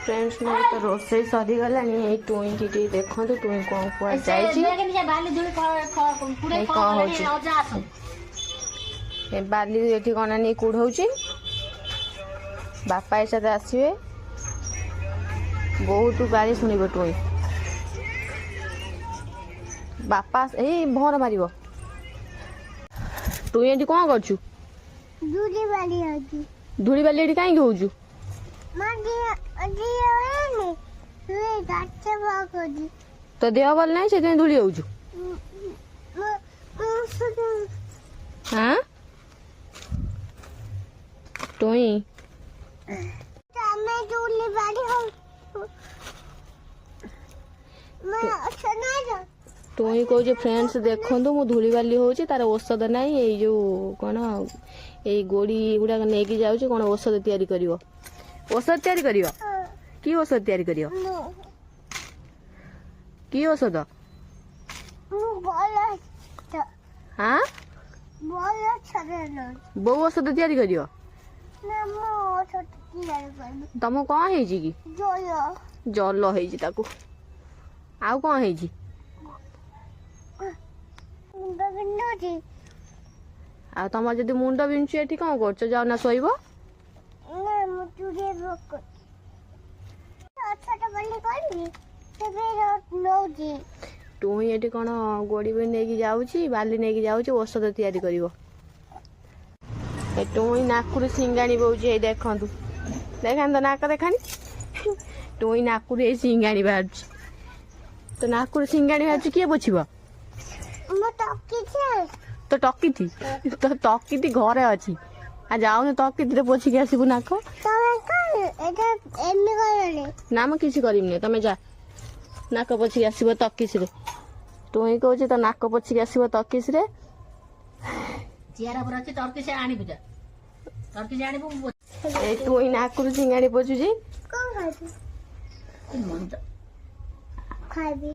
friends मैं तो रोसे सरी गलानी टुई की देखो टुई कौन कुआ जाइए बाली ये कौन नहीं कुढ़ाऊँ बापा हिसाब आसवे बहुत गाड़ी शुणव टुई बापा ए भर मार टुई ये कौन कर धूली बाली ये कहीं हो तो देह भल ना से धूली हो हाँ टुई टुई कह फ्रेंड्स देखो मु धूली बाली हो तार औषध ना ये जो कौन ये गोड़ी गुड़ाक नहीं जाऊँ कौन औषध तैयारी कर औषध तैयारी कर कि औषध तैयारी कर कि औषध हाँ बो औषध तैयारी कर तुम कौन है कि जल हो आउ कौन है तुम जब मुंड बिंचु ये कौन कर जाओ शोब टुई ये कौन गोड़ी भी नहीं जाऊँगी बाली नहीं जाऊँगी औषध तैयारी कर टुई नाकू सिंगाणी बोचे देखु देखा तो नाक देखानी टुई नाकू सिंगाणी बाहर तो नाकू सिंगाणी बाहर किए पोछब तो टकी तो टकी घरे अच्छी आ जाऊन टकी पोछिक आसबू नाक ना मैं किसी करनी तुम जा नाक पोछिक आसब तकिस टुई कहे तो नाक पोछिक आसब तकिस टुई नाकू सिंगाणी पोछुची